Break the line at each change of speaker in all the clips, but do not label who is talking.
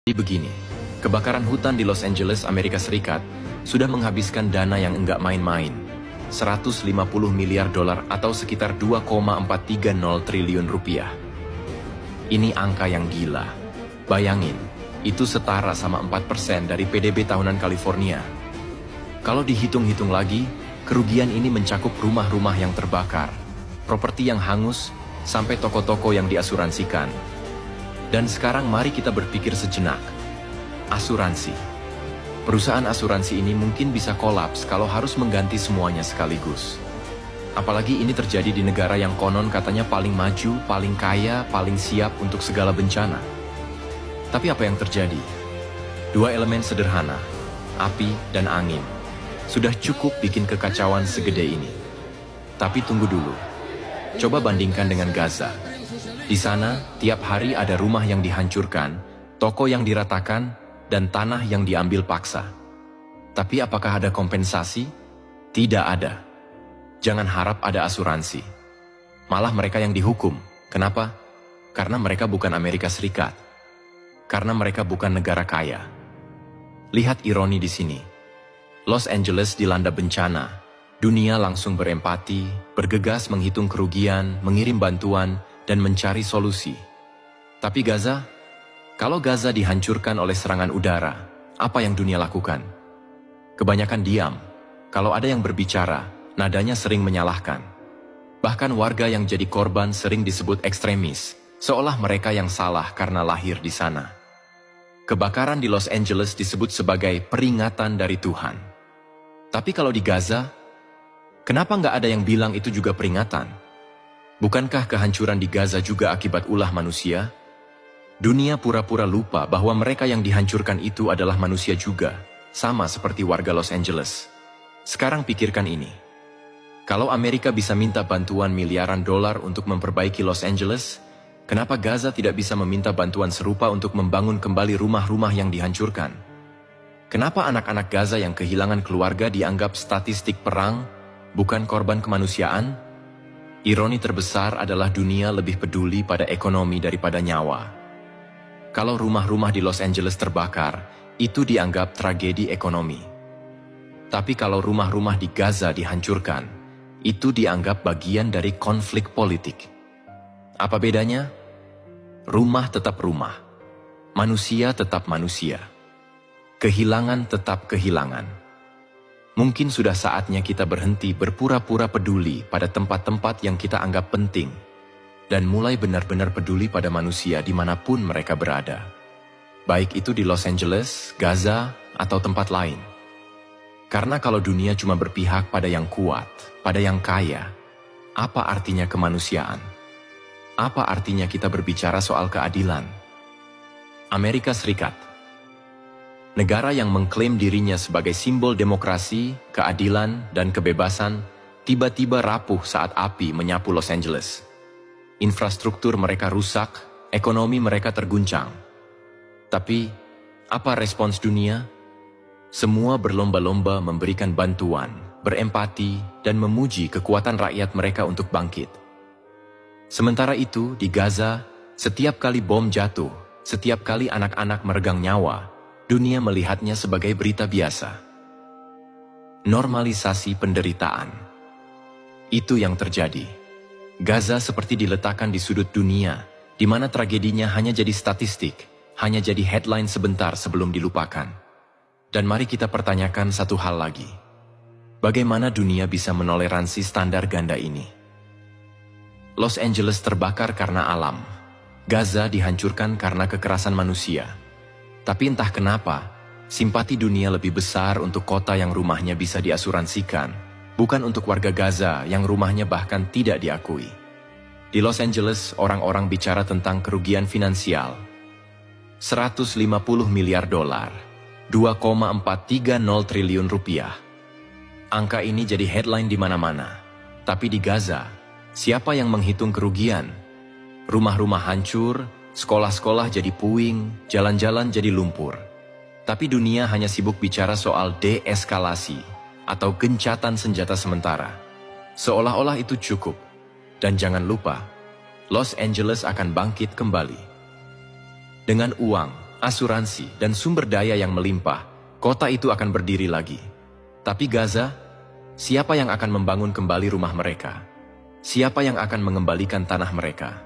Jadi begini, kebakaran hutan di Los Angeles, Amerika Serikat, sudah menghabiskan dana yang enggak main-main. 150 miliar dolar atau sekitar 2,430 triliun rupiah. Ini angka yang gila. Bayangin, itu setara sama 4% dari PDB tahunan California. Kalau dihitung-hitung lagi, kerugian ini mencakup rumah-rumah yang terbakar, properti yang hangus, sampai toko-toko yang diasuransikan. Dan sekarang mari kita berpikir sejenak. Asuransi. Perusahaan asuransi ini mungkin bisa kolaps kalau harus mengganti semuanya sekaligus. Apalagi ini terjadi di negara yang konon katanya paling maju, paling kaya, paling siap untuk segala bencana. Tapi apa yang terjadi? Dua elemen sederhana, api dan angin, sudah cukup bikin kekacauan segede ini. Tapi tunggu dulu. Coba bandingkan dengan Gaza. Di sana, tiap hari ada rumah yang dihancurkan, toko yang diratakan, dan tanah yang diambil paksa. Tapi apakah ada kompensasi? Tidak ada. Jangan harap ada asuransi. Malah mereka yang dihukum. Kenapa? Karena mereka bukan Amerika Serikat. Karena mereka bukan negara kaya. Lihat ironi di sini. Los Angeles dilanda bencana. Dunia langsung berempati, bergegas menghitung kerugian, mengirim bantuan, dan mencari solusi. Tapi Gaza? Kalau Gaza dihancurkan oleh serangan udara, apa yang dunia lakukan? Kebanyakan diam. Kalau ada yang berbicara, nadanya sering menyalahkan. Bahkan warga yang jadi korban sering disebut ekstremis, seolah mereka yang salah karena lahir di sana. Kebakaran di Los Angeles disebut sebagai peringatan dari Tuhan. Tapi kalau di Gaza, kenapa nggak ada yang bilang itu juga peringatan? Bukankah kehancuran di Gaza juga akibat ulah manusia? Dunia pura-pura lupa bahwa mereka yang dihancurkan itu adalah manusia juga, sama seperti warga Los Angeles. Sekarang pikirkan ini. Kalau Amerika bisa minta bantuan miliaran dolar untuk memperbaiki Los Angeles, kenapa Gaza tidak bisa meminta bantuan serupa untuk membangun kembali rumah-rumah yang dihancurkan? Kenapa anak-anak Gaza yang kehilangan keluarga dianggap statistik perang, bukan korban kemanusiaan? Ironi terbesar adalah dunia lebih peduli pada ekonomi daripada nyawa. Kalau rumah-rumah di Los Angeles terbakar, itu dianggap tragedi ekonomi. Tapi kalau rumah-rumah di Gaza dihancurkan, itu dianggap bagian dari konflik politik. Apa bedanya? Rumah tetap rumah. Manusia tetap manusia. Kehilangan tetap kehilangan. Mungkin sudah saatnya kita berhenti berpura-pura peduli pada tempat-tempat yang kita anggap penting, dan mulai benar-benar peduli pada manusia dimanapun mereka berada. Baik itu di Los Angeles, Gaza, atau tempat lain. Karena kalau dunia cuma berpihak pada yang kuat, pada yang kaya, apa artinya kemanusiaan? Apa artinya kita berbicara soal keadilan? Amerika Serikat, negara yang mengklaim dirinya sebagai simbol demokrasi, keadilan, dan kebebasan, tiba-tiba rapuh saat api menyapu Los Angeles. Infrastruktur mereka rusak, ekonomi mereka terguncang. Tapi, apa respons dunia? Semua berlomba-lomba memberikan bantuan, berempati, dan memuji kekuatan rakyat mereka untuk bangkit. Sementara itu, di Gaza, setiap kali bom jatuh, setiap kali anak-anak meregang nyawa, dunia melihatnya sebagai berita biasa. Normalisasi penderitaan. Itu yang terjadi. Gaza seperti diletakkan di sudut dunia, di mana tragedinya hanya jadi statistik, hanya jadi headline sebentar sebelum dilupakan. Dan mari kita pertanyakan satu hal lagi. Bagaimana dunia bisa menoleransi standar ganda ini? Los Angeles terbakar karena alam. Gaza dihancurkan karena kekerasan manusia. Tapi entah kenapa, simpati dunia lebih besar untuk kota yang rumahnya bisa diasuransikan, bukan untuk warga Gaza yang rumahnya bahkan tidak diakui. Di Los Angeles, orang-orang bicara tentang kerugian finansial. 150 miliar dolar, 2,430 triliun rupiah. Angka ini jadi headline di mana-mana. Tapi di Gaza, siapa yang menghitung kerugian? Rumah-rumah hancur, sekolah-sekolah jadi puing, jalan-jalan jadi lumpur. Tapi dunia hanya sibuk bicara soal deeskalasi atau gencatan senjata sementara. Seolah-olah itu cukup. Dan jangan lupa, Los Angeles akan bangkit kembali. Dengan uang, asuransi, dan sumber daya yang melimpah, kota itu akan berdiri lagi. Tapi Gaza, siapa yang akan membangun kembali rumah mereka? Siapa yang akan mengembalikan tanah mereka?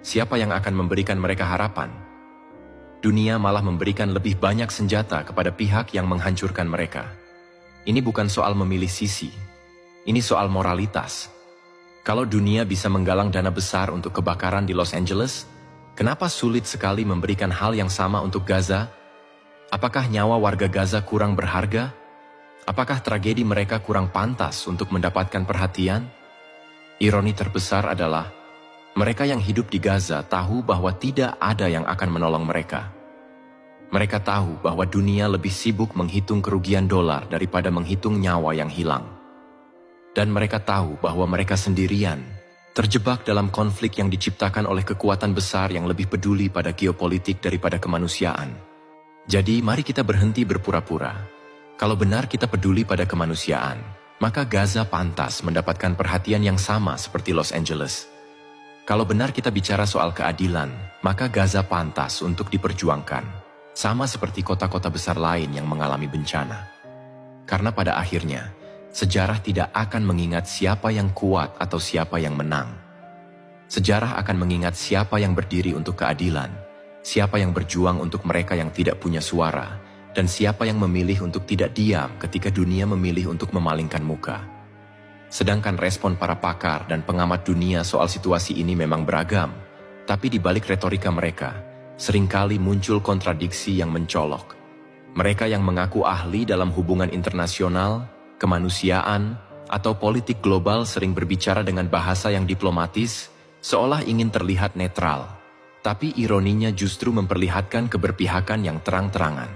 Siapa yang akan memberikan mereka harapan? Dunia malah memberikan lebih banyak senjata kepada pihak yang menghancurkan mereka. Ini bukan soal memilih sisi. Ini soal moralitas. Kalau dunia bisa menggalang dana besar untuk kebakaran di Los Angeles, kenapa sulit sekali memberikan hal yang sama untuk Gaza? Apakah nyawa warga Gaza kurang berharga? Apakah tragedi mereka kurang pantas untuk mendapatkan perhatian? Ironi terbesar adalah, mereka yang hidup di Gaza tahu bahwa tidak ada yang akan menolong mereka. Mereka tahu bahwa dunia lebih sibuk menghitung kerugian dolar daripada menghitung nyawa yang hilang. Dan mereka tahu bahwa mereka sendirian, terjebak dalam konflik yang diciptakan oleh kekuatan besar yang lebih peduli pada geopolitik daripada kemanusiaan. Jadi mari kita berhenti berpura-pura. Kalau benar kita peduli pada kemanusiaan, maka Gaza pantas mendapatkan perhatian yang sama seperti Los Angeles. Kalau benar kita bicara soal keadilan, maka Gaza pantas untuk diperjuangkan, sama seperti kota-kota besar lain yang mengalami bencana. Karena pada akhirnya, sejarah tidak akan mengingat siapa yang kuat atau siapa yang menang. Sejarah akan mengingat siapa yang berdiri untuk keadilan, siapa yang berjuang untuk mereka yang tidak punya suara, dan siapa yang memilih untuk tidak diam ketika dunia memilih untuk memalingkan muka. Sedangkan respon para pakar dan pengamat dunia soal situasi ini memang beragam, tapi di balik retorika mereka, seringkali muncul kontradiksi yang mencolok. Mereka yang mengaku ahli dalam hubungan internasional, kemanusiaan, atau politik global sering berbicara dengan bahasa yang diplomatis, seolah ingin terlihat netral. Tapi ironinya justru memperlihatkan keberpihakan yang terang-terangan.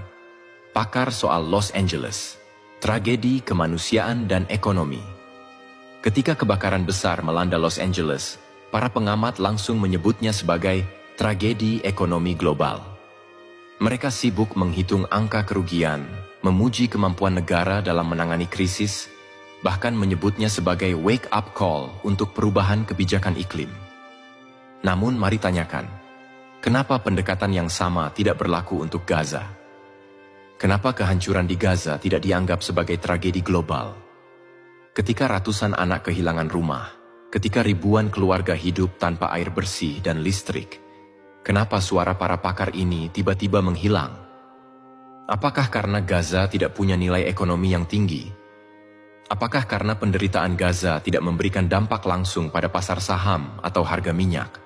Pakar soal Los Angeles, tragedi kemanusiaan dan ekonomi. Ketika kebakaran besar melanda Los Angeles, para pengamat langsung menyebutnya sebagai tragedi ekonomi global. Mereka sibuk menghitung angka kerugian, memuji kemampuan negara dalam menangani krisis, bahkan menyebutnya sebagai wake-up call untuk perubahan kebijakan iklim. Namun mari tanyakan, kenapa pendekatan yang sama tidak berlaku untuk Gaza? Kenapa kehancuran di Gaza tidak dianggap sebagai tragedi global? Ketika ratusan anak kehilangan rumah, ketika ribuan keluarga hidup tanpa air bersih dan listrik, kenapa suara para pakar ini tiba-tiba menghilang? Apakah karena Gaza tidak punya nilai ekonomi yang tinggi? Apakah karena penderitaan Gaza tidak memberikan dampak langsung pada pasar saham atau harga minyak?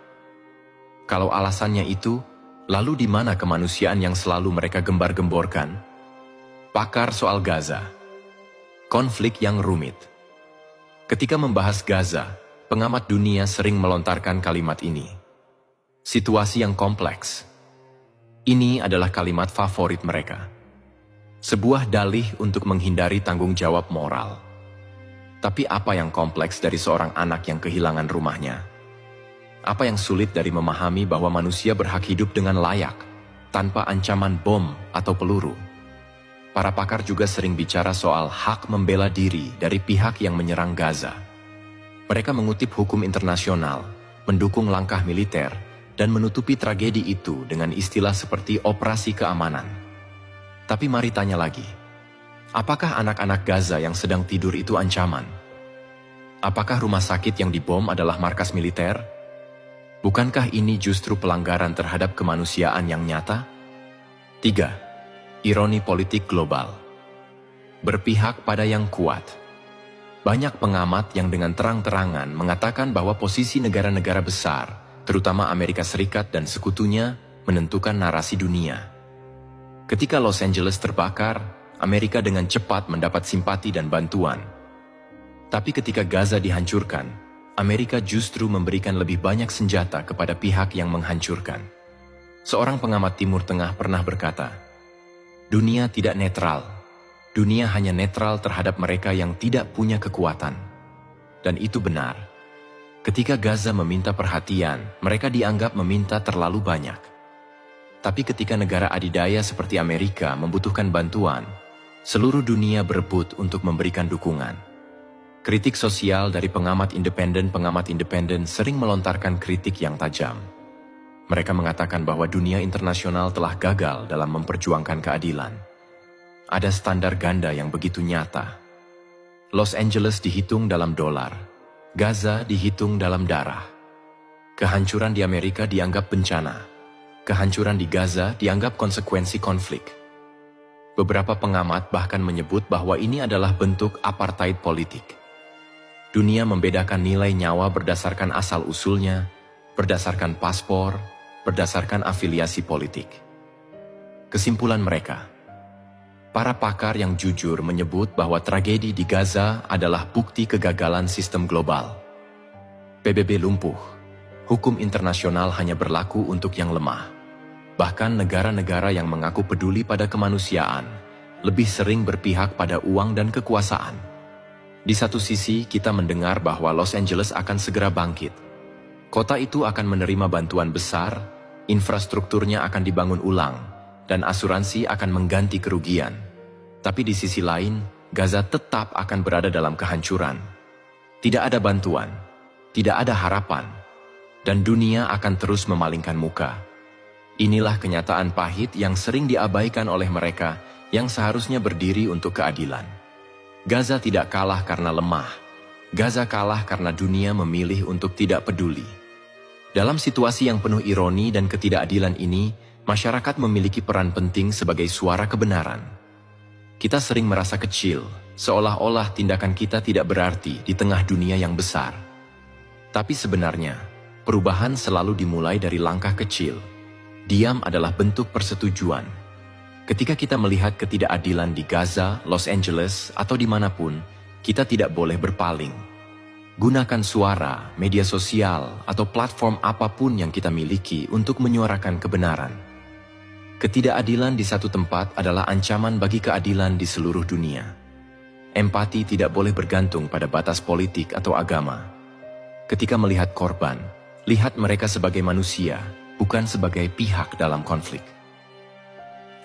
Kalau alasannya itu, lalu di mana kemanusiaan yang selalu mereka gembar-gemborkan? Pakar soal Gaza. Konflik yang rumit. Ketika membahas Gaza, pengamat dunia sering melontarkan kalimat ini. Situasi yang kompleks. Ini adalah kalimat favorit mereka. Sebuah dalih untuk menghindari tanggung jawab moral. Tapi apa yang kompleks dari seorang anak yang kehilangan rumahnya? Apa yang sulit dari memahami bahwa manusia berhak hidup dengan layak, tanpa ancaman bom atau peluru? Para pakar juga sering bicara soal hak membela diri dari pihak yang menyerang Gaza. Mereka mengutip hukum internasional, mendukung langkah militer, dan menutupi tragedi itu dengan istilah seperti operasi keamanan. Tapi mari tanya lagi, apakah anak-anak Gaza yang sedang tidur itu ancaman? Apakah rumah sakit yang dibom adalah markas militer? Bukankah ini justru pelanggaran terhadap kemanusiaan yang nyata? 3. Ironi politik global. Berpihak pada yang kuat. Banyak pengamat yang dengan terang-terangan mengatakan bahwa posisi negara-negara besar, terutama Amerika Serikat dan sekutunya, menentukan narasi dunia. Ketika Los Angeles terbakar, Amerika dengan cepat mendapat simpati dan bantuan. Tapi ketika Gaza dihancurkan, Amerika justru memberikan lebih banyak senjata kepada pihak yang menghancurkan. Seorang pengamat Timur Tengah pernah berkata, dunia tidak netral. Dunia hanya netral terhadap mereka yang tidak punya kekuatan. Dan itu benar. Ketika Gaza meminta perhatian, mereka dianggap meminta terlalu banyak. Tapi ketika negara adidaya seperti Amerika membutuhkan bantuan, seluruh dunia berebut untuk memberikan dukungan. Kritik sosial dari pengamat independen sering melontarkan kritik yang tajam. Mereka mengatakan bahwa dunia internasional telah gagal dalam memperjuangkan keadilan. Ada standar ganda yang begitu nyata. Los Angeles dihitung dalam dolar, Gaza dihitung dalam darah. Kehancuran di Amerika dianggap bencana, kehancuran di Gaza dianggap konsekuensi konflik. Beberapa pengamat bahkan menyebut bahwa ini adalah bentuk apartheid politik. Dunia membedakan nilai nyawa berdasarkan asal-usulnya, berdasarkan paspor, berdasarkan afiliasi politik. Kesimpulan mereka, para pakar yang jujur menyebut bahwa tragedi di Gaza adalah bukti kegagalan sistem global. PBB lumpuh, hukum internasional hanya berlaku untuk yang lemah. Bahkan negara-negara yang mengaku peduli pada kemanusiaan lebih sering berpihak pada uang dan kekuasaan. Di satu sisi, kita mendengar bahwa Los Angeles akan segera bangkit. Kota itu akan menerima bantuan besar, infrastrukturnya akan dibangun ulang, dan asuransi akan mengganti kerugian. Tapi di sisi lain, Gaza tetap akan berada dalam kehancuran. Tidak ada bantuan, tidak ada harapan, dan dunia akan terus memalingkan muka. Inilah kenyataan pahit yang sering diabaikan oleh mereka yang seharusnya berdiri untuk keadilan. Gaza tidak kalah karena lemah. Gaza kalah karena dunia memilih untuk tidak peduli. Dalam situasi yang penuh ironi dan ketidakadilan ini, masyarakat memiliki peran penting sebagai suara kebenaran. Kita sering merasa kecil, seolah-olah tindakan kita tidak berarti di tengah dunia yang besar. Tapi sebenarnya, perubahan selalu dimulai dari langkah kecil. Diam adalah bentuk persetujuan. Ketika kita melihat ketidakadilan di Gaza, Los Angeles, atau dimanapun, kita tidak boleh berpaling. Gunakan suara, media sosial, atau platform apapun yang kita miliki untuk menyuarakan kebenaran. Ketidakadilan di satu tempat adalah ancaman bagi keadilan di seluruh dunia. Empati tidak boleh bergantung pada batas politik atau agama. Ketika melihat korban, lihat mereka sebagai manusia, bukan sebagai pihak dalam konflik.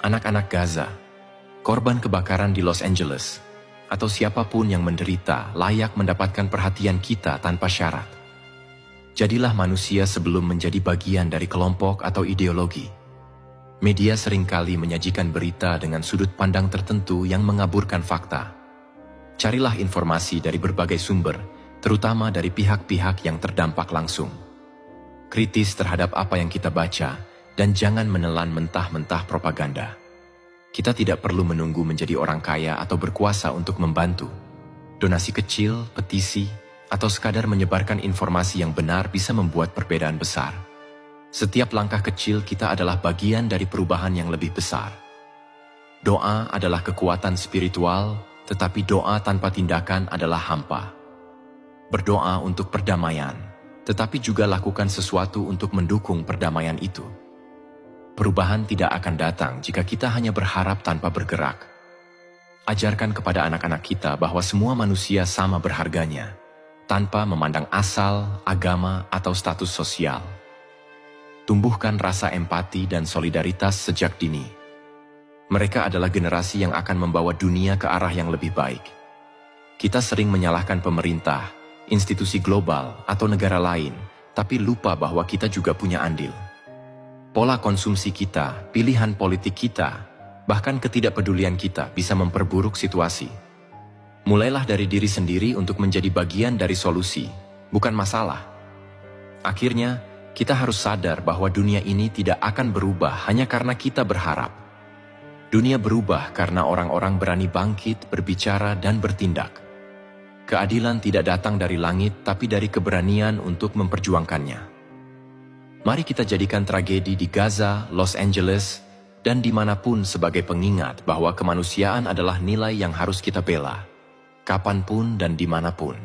Anak-anak Gaza, korban kebakaran di Los Angeles, atau siapapun yang menderita layak mendapatkan perhatian kita tanpa syarat. Jadilah manusia sebelum menjadi bagian dari kelompok atau ideologi. Media seringkali menyajikan berita dengan sudut pandang tertentu yang mengaburkan fakta. Carilah informasi dari berbagai sumber, terutama dari pihak-pihak yang terdampak langsung. Kritis terhadap apa yang kita baca, dan jangan menelan mentah-mentah propaganda. Kita tidak perlu menunggu menjadi orang kaya atau berkuasa untuk membantu. Donasi kecil, petisi, atau sekadar menyebarkan informasi yang benar bisa membuat perbedaan besar. Setiap langkah kecil kita adalah bagian dari perubahan yang lebih besar. Doa adalah kekuatan spiritual, tetapi doa tanpa tindakan adalah hampa. Berdoa untuk perdamaian, tetapi juga lakukan sesuatu untuk mendukung perdamaian itu. Perubahan tidak akan datang jika kita hanya berharap tanpa bergerak. Ajarkan kepada anak-anak kita bahwa semua manusia sama berharganya, tanpa memandang asal, agama, atau status sosial. Tumbuhkan rasa empati dan solidaritas sejak dini. Mereka adalah generasi yang akan membawa dunia ke arah yang lebih baik. Kita sering menyalahkan pemerintah, institusi global, atau negara lain, tapi lupa bahwa kita juga punya andil. Pola konsumsi kita, pilihan politik kita, bahkan ketidakpedulian kita bisa memperburuk situasi. Mulailah dari diri sendiri untuk menjadi bagian dari solusi, bukan masalah. Akhirnya, kita harus sadar bahwa dunia ini tidak akan berubah hanya karena kita berharap. Dunia berubah karena orang-orang berani bangkit, berbicara, dan bertindak. Keadilan tidak datang dari langit, tapi dari keberanian untuk memperjuangkannya. Mari kita jadikan tragedi di Gaza, Los Angeles, dan dimanapun sebagai pengingat bahwa kemanusiaan adalah nilai yang harus kita bela, kapanpun dan dimanapun.